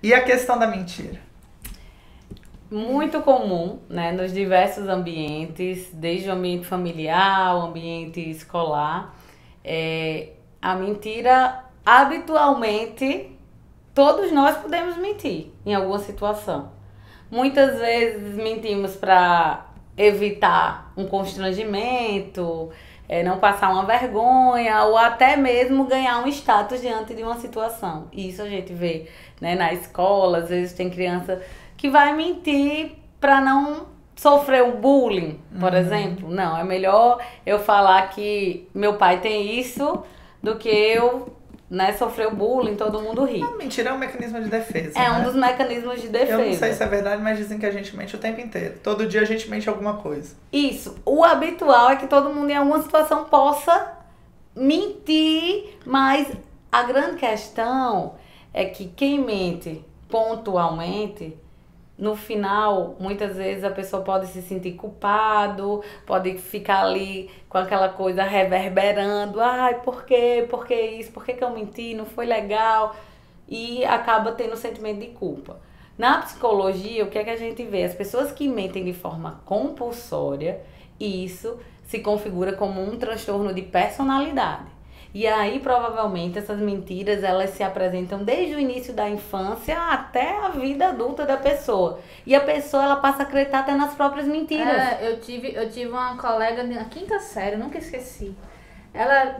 E a questão da mentira? Muito comum, né, nos diversos ambientes, desde o ambiente familiar, o ambiente escolar. A mentira, habitualmente, todos nós podemos mentir em alguma situação. Muitas vezes mentimos para evitar um constrangimento, não passar uma vergonha ou até mesmo ganhar um status diante de uma situação. E isso a gente vê, né, na escola, às vezes tem criança que vai mentir para não sofrer um bullying, por exemplo. Não, é melhor eu falar que meu pai tem isso do que eu, né, sofrer o bullying, todo mundo ri. A mentira é um mecanismo de defesa, É né? um dos mecanismos de defesa. Eu não sei se é verdade, mas dizem que a gente mente o tempo inteiro. Todo dia a gente mente alguma coisa. Isso. O habitual é que todo mundo em alguma situação possa mentir, mas a grande questão é que quem mente pontualmente, no final, muitas vezes a pessoa pode se sentir culpado, pode ficar ali com aquela coisa reverberando. Ai, por quê? Por que isso? Por que eu menti? Não foi legal? E acaba tendo um sentimento de culpa. Na psicologia, o que é que a gente vê? As pessoas que mentem de forma compulsória, isso se configura como um transtorno de personalidade. E aí, provavelmente, essas mentiras, elas se apresentam desde o início da infância até a vida adulta da pessoa. E a pessoa, ela passa a acreditar até nas próprias mentiras. Eu tive uma colega na quinta série, eu nunca esqueci. Ela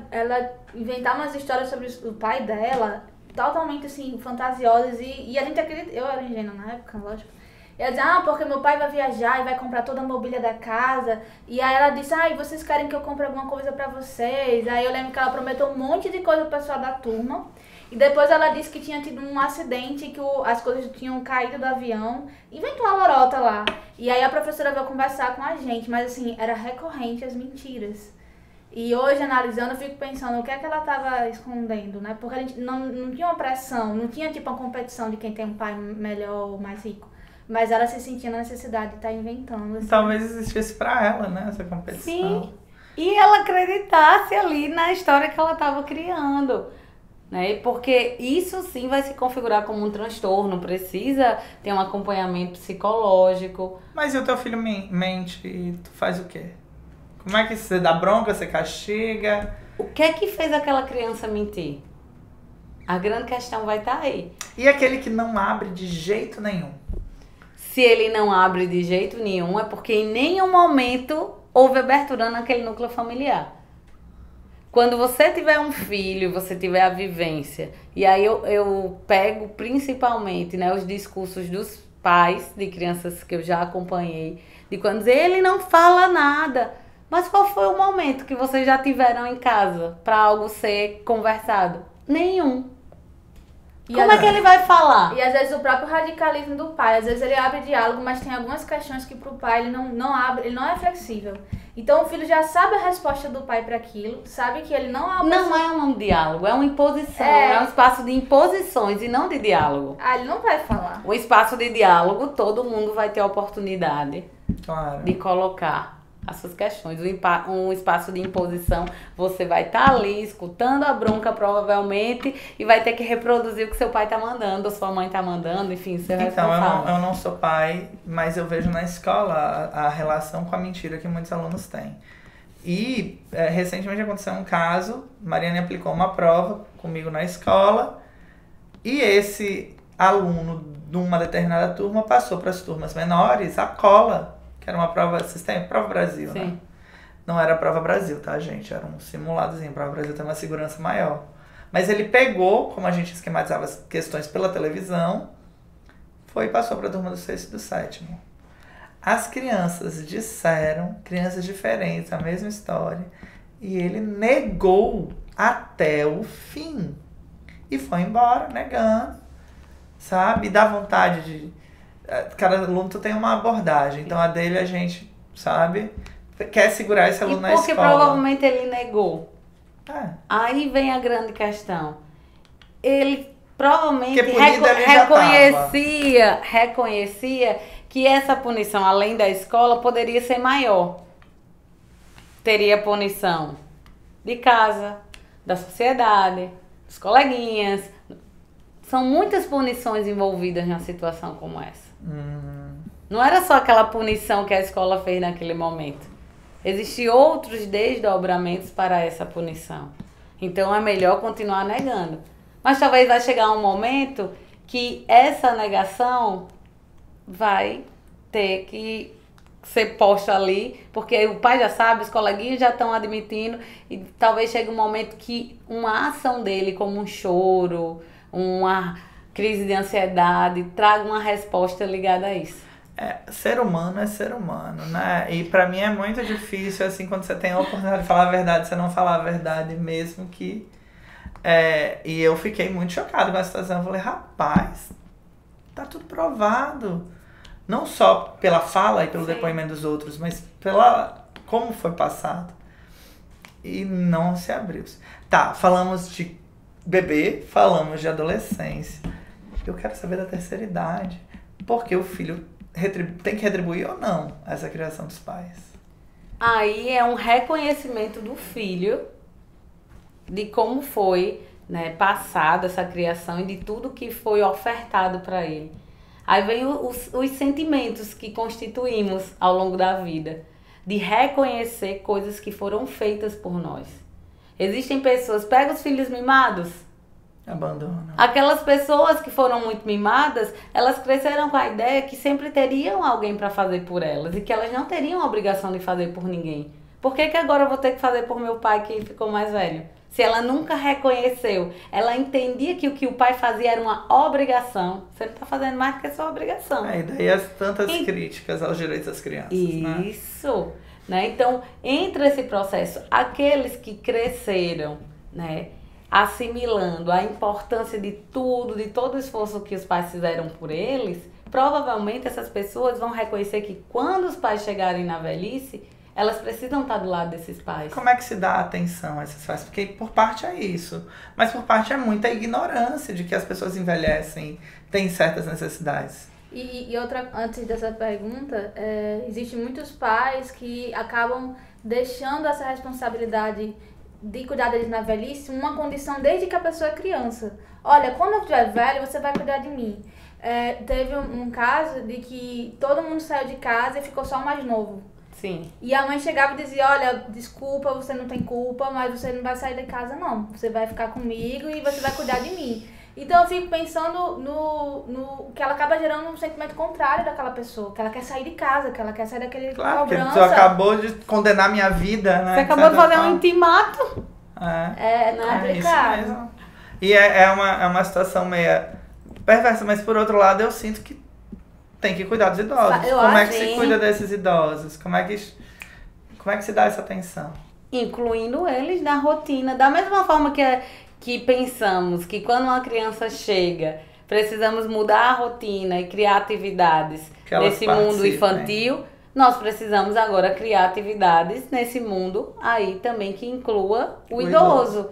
inventava umas histórias sobre o pai dela, totalmente, assim, fantasiosas. E a gente acredita... Eu era ingênua na época, lógico. E ela dizia, porque meu pai vai viajar e vai comprar toda a mobília da casa. E aí ela disse, vocês querem que eu compre alguma coisa pra vocês? Aí eu lembro que ela prometeu um monte de coisa pro pessoal da turma. E depois ela disse que tinha tido um acidente, que as coisas tinham caído do avião. Inventou uma lorota lá. E aí a professora veio conversar com a gente, mas assim, era recorrente as mentiras. E hoje, analisando, eu fico pensando o que é que ela estava escondendo, né? Porque a gente não tinha uma pressão, não tinha tipo uma competição de quem tem um pai melhor ou mais rico. Mas ela se sentia na necessidade de estar inventando. Assim. Talvez existisse pra ela, né, essa competição. Sim, e ela acreditasse ali na história que ela estava criando. Né? Porque isso sim vai se configurar como um transtorno, precisa ter um acompanhamento psicológico. Mas e o teu filho mente e tu faz o quê? Como é que você dá bronca, você castiga? O que é que fez aquela criança mentir? A grande questão vai estar aí. E aquele que não abre de jeito nenhum? Se ele não abre de jeito nenhum, é porque em nenhum momento houve abertura naquele núcleo familiar. Quando você tiver um filho, você tiver a vivência, e aí eu pego principalmente, né, os discursos dos pais de crianças que eu já acompanhei, de quando dizem, ele não fala nada. Mas qual foi o momento que vocês já tiveram em casa para algo ser conversado? Nenhum. Como é que ele vai falar? E às vezes o próprio radicalismo do pai, às vezes ele abre diálogo, mas tem algumas questões que pro pai ele não abre, ele não é flexível. Então o filho já sabe a resposta do pai para aquilo, sabe que ele não abre. Não é um diálogo, é uma imposição, é um espaço de imposições e não de diálogo. Ele não vai falar. O espaço de diálogo, todo mundo vai ter a oportunidade de colocar as suas questões. Um espaço de imposição, você vai estar ali escutando a bronca provavelmente e vai ter que reproduzir o que seu pai está mandando, ou sua mãe está mandando, enfim, você vai Então, eu não sou pai, mas eu vejo na escola a relação com a mentira que muitos alunos têm. E recentemente aconteceu um caso, Mariane aplicou uma prova comigo na escola e esse aluno de uma determinada turma passou para as turmas menores a cola. Que era uma prova sistêmica, Prova Brasil, Sim. né? Não era Prova Brasil, tá, gente? Era um simuladozinho. Prova Brasil tem uma segurança maior. Mas ele pegou, como a gente esquematizava as questões pela televisão, foi e passou para a turma do 6º e do 7º. As crianças disseram, crianças diferentes, a mesma história, e ele negou até o fim. E foi embora, negando, sabe? E dá vontade de... Cada aluno tem uma abordagem, então a dele a gente, sabe, quer segurar esse aluno na escola. Porque provavelmente ele negou. É. Aí vem a grande questão. Ele provavelmente reconhecia que essa punição, além da escola, poderia ser maior. Teria punição de casa, da sociedade, dos coleguinhas, São muitas punições envolvidas numa situação como essa. Não era só aquela punição que a escola fez naquele momento. Existem outros desdobramentos para essa punição. Então é melhor continuar negando. Mas talvez vai chegar um momento que essa negação vai ter que ser posta ali, porque o pai já sabe, os coleguinhas já estão admitindo, e talvez chegue um momento que uma ação dele, como um choro, uma crise de ansiedade, traga uma resposta ligada a isso. Ser humano é ser humano, né? E pra mim é muito difícil, assim, quando você tem a oportunidade de falar a verdade, você não falar a verdade, mesmo que... e eu fiquei muito chocado com a situação. Eu falei, rapaz, tá tudo provado. Não só pela fala e pelo depoimento dos outros, mas pela como foi passado. E não se abriu. Tá, falamos de bebê, falamos de adolescência. Eu quero saber da terceira idade. Porque o filho tem que retribuir ou não essa criação dos pais? Aí é um reconhecimento do filho de como foi, né, passada essa criação e de tudo que foi ofertado para ele. Aí vem os sentimentos que constituímos ao longo da vida, de reconhecer coisas que foram feitas por nós. Existem pessoas, pega os filhos mimados. Abandona. Aquelas pessoas que foram muito mimadas, elas cresceram com a ideia que sempre teriam alguém para fazer por elas e que elas não teriam a obrigação de fazer por ninguém. Por que agora eu vou ter que fazer por meu pai que ficou mais velho? Se ela nunca reconheceu, ela entendia que o que o pai fazia era uma obrigação. Você não está fazendo mais do que a sua obrigação. E daí as tantas críticas aos direitos das crianças. Isso. Né? Então, entre esse processo, aqueles que cresceram, né, assimilando a importância de tudo, de todo o esforço que os pais fizeram por eles, provavelmente essas pessoas vão reconhecer que quando os pais chegarem na velhice, elas precisam estar do lado desses pais. Como é que se dá atenção a esses pais? Porque por parte é isso, mas por parte é muita ignorância de que as pessoas envelhecem, têm certas necessidades. E outra, antes dessa pergunta, existem muitos pais que acabam deixando essa responsabilidade de cuidar deles na velhice uma condição desde que a pessoa é criança. Olha, quando eu estiver velho, você vai cuidar de mim. Teve um caso de que todo mundo saiu de casa e ficou só o mais novo. Sim. E a mãe chegava e dizia, olha, desculpa, você não tem culpa, mas você não vai sair de casa não. Você vai ficar comigo e você vai cuidar de mim. Então eu fico pensando no que ela acaba gerando um sentimento contrário daquela pessoa, que ela quer sair de casa, que ela quer sair daquele claro, cobrança. Porque você acabou de condenar minha vida, né? Você acabou de fazer um intimato. Não é complicado. Isso mesmo. E é uma situação meio perversa, mas por outro lado eu sinto que tem que cuidar dos idosos. Como é que se cuida desses idosos? Como é que se dá essa atenção? Incluindo eles na rotina. Da mesma forma que pensamos que quando uma criança chega, precisamos mudar a rotina e criar atividades nesse mundo infantil, nós precisamos agora criar atividades nesse mundo aí também que inclua o idoso.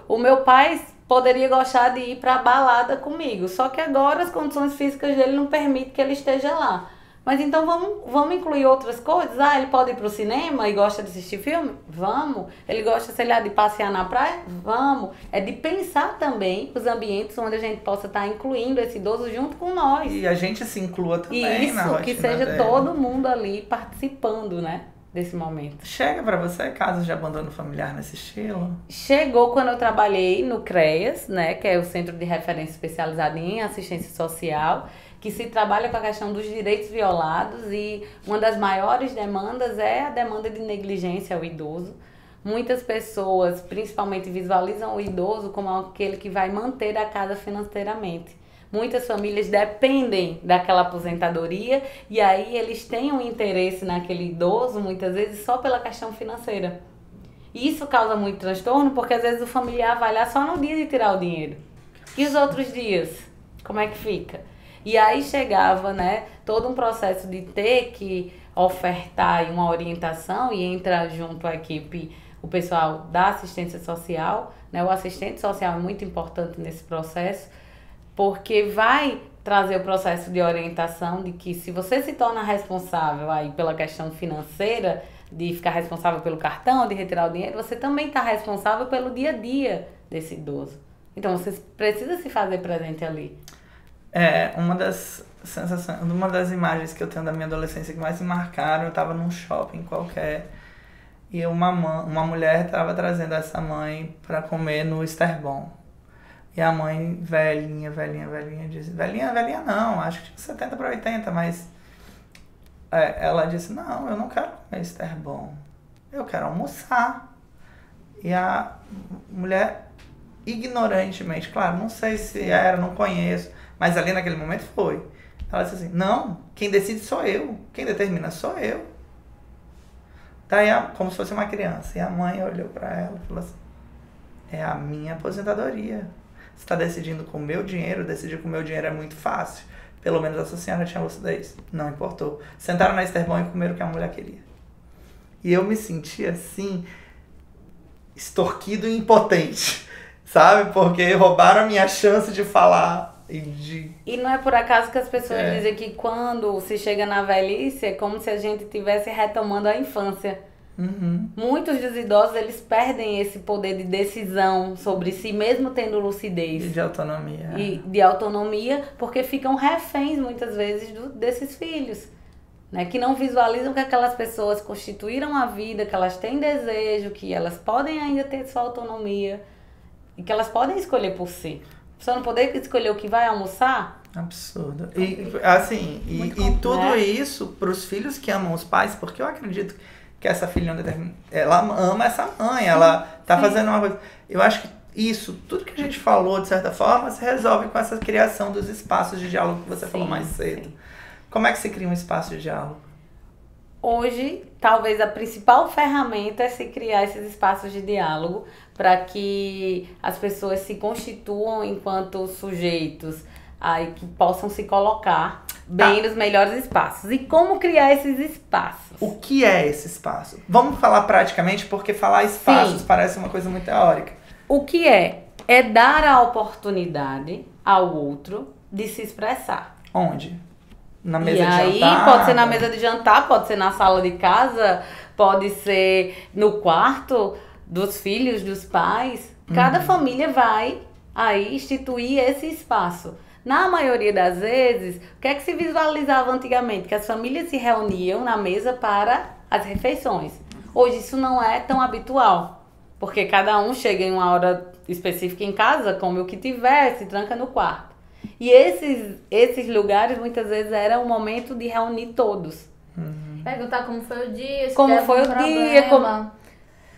O meu pai poderia gostar de ir pra balada comigo, só que agora as condições físicas dele não permitem que ele esteja lá. Mas então vamos incluir outras coisas? Ele pode ir pro cinema e gosta de assistir filme? Vamos. Ele gosta, sei lá, de passear na praia? Vamos. É de pensar também os ambientes onde a gente possa estar incluindo esse idoso junto com nós. E a gente se inclua também na rotina que seja dele. Todo mundo ali participando, né? Desse momento. Chega pra você casos de abandono familiar nesse estilo? Chegou quando eu trabalhei no CREAS, né, que é o Centro de Referência Especializado em Assistência Social, que se trabalha com a questão dos direitos violados e uma das maiores demandas é a demanda de negligência ao idoso. Muitas pessoas, principalmente, visualizam o idoso como aquele que vai manter a casa financeiramente. Muitas famílias dependem daquela aposentadoria e aí eles têm um interesse naquele idoso, muitas vezes, só pela questão financeira. E isso causa muito transtorno porque às vezes o familiar vai lá só no dia de tirar o dinheiro. E os outros dias? Como é que fica? E aí chegava, né, todo um processo de ter que ofertar uma orientação e entra junto à equipe o pessoal da assistência social, né? O assistente social é muito importante nesse processo, porque vai trazer o processo de orientação de que se você se torna responsável aí pela questão financeira, de ficar responsável pelo cartão, de retirar o dinheiro, você também está responsável pelo dia a dia desse idoso. Então você precisa se fazer presente ali. Uma das sensações, uma das imagens que eu tenho da minha adolescência que mais me marcaram, eu tava num shopping qualquer e uma mulher tava trazendo essa mãe pra comer no Esterbon. E a mãe, velhinha, disse... Velhinha não, acho que tinha 70 para 80, mas... ela disse, não, eu não quero comer Esterbon. Eu quero almoçar. E a mulher, ignorantemente, claro, não sei se era, não conheço, mas ali naquele momento foi. Ela disse assim, não, quem decide sou eu. Quem determina sou eu. Daí, como se fosse uma criança. E a mãe olhou para ela e falou assim, é a minha aposentadoria. Você está decidindo com o meu dinheiro, decidir com o meu dinheiro é muito fácil. Pelo menos essa senhora tinha lucidez. Não importou. Sentaram na Esterbon e comeram o que a mulher queria. E eu me senti assim, extorquido e impotente, sabe? Porque roubaram a minha chance de falar E não é por acaso que as pessoas dizem que quando se chega na velhice é como se a gente estivesse retomando a infância. Uhum. Muitos dos idosos, eles perdem esse poder de decisão sobre si, mesmo tendo lucidez. E de autonomia. E de autonomia, porque ficam reféns, muitas vezes, desses filhos. Né? Que não visualizam que aquelas pessoas constituíram a vida, que elas têm desejo, que elas podem ainda ter sua autonomia. E que elas podem escolher por si. Só não poder escolher o que vai almoçar? Absurdo. E assim, e tudo isso para os filhos que amam os pais, porque eu acredito que essa filha ela ama essa mãe, ela tá fazendo uma coisa. Eu acho que isso, tudo que a gente falou, de certa forma, se resolve com essa criação dos espaços de diálogo que você falou mais cedo. Sim. Como é que se cria um espaço de diálogo? Hoje, talvez a principal ferramenta é se criar esses espaços de diálogo para que as pessoas se constituam enquanto sujeitos aí que possam se colocar bem nos melhores espaços. E como criar esses espaços? O que é esse espaço? Vamos falar praticamente, porque falar espaços parece uma coisa muito teórica. O que é? É dar a oportunidade ao outro de se expressar. Onde? Na mesa de jantar? E aí pode ser na mesa de jantar, pode ser na sala de casa, pode ser no quarto dos filhos, dos pais. Cada família vai aí instituir esse espaço. Na maioria das vezes, o que é que se visualizava antigamente? Que as famílias se reuniam na mesa para as refeições. Hoje isso não é tão habitual, porque cada um chega em uma hora específica em casa, come o que tiver, se tranca no quarto. E esses lugares muitas vezes era um momento de reunir todos. Perguntar como foi o dia, se como teve foi um o dia, problema.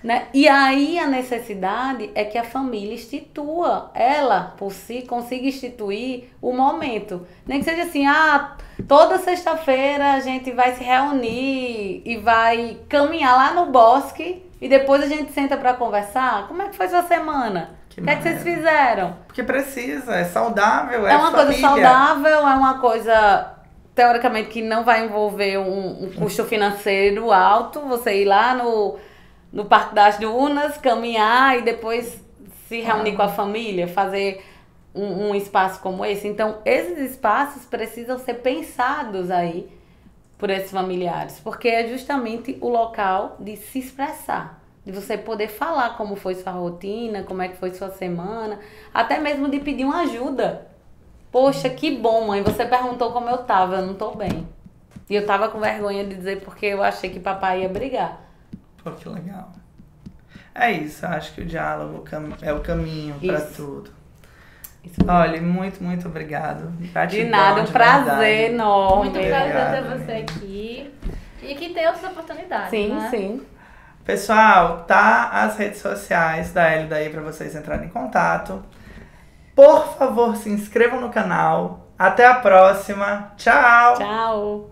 Né? E aí a necessidade é que a família institua, ela por si consiga instituir o momento. Nem que seja assim, toda sexta-feira a gente vai se reunir e vai caminhar lá no bosque e depois a gente senta para conversar. Como é que foi sua semana? O que é que vocês fizeram? Porque precisa, é saudável, é uma família. Coisa saudável, é uma coisa, teoricamente, que não vai envolver um custo financeiro alto. Você ir lá no Parque das Dunas, caminhar e depois se reunir com a família, fazer um espaço como esse. Então, esses espaços precisam ser pensados aí por esses familiares, porque é justamente o local de se expressar. De você poder falar como foi sua rotina, como é que foi sua semana, até mesmo de pedir uma ajuda. Poxa, que bom, mãe, você perguntou como eu tava, eu não tô bem. E eu tava com vergonha de dizer porque eu achei que papai ia brigar. Pô, que legal. É isso, acho que o diálogo é o caminho para tudo. Olha, muito, muito obrigado. De nada, um prazer enorme. Muito prazer ter você aqui. E que tem outras oportunidades, né? Sim. Pessoal, tá as redes sociais da Elida aí para vocês entrarem em contato. Por favor, se inscrevam no canal. Até a próxima. Tchau! Tchau!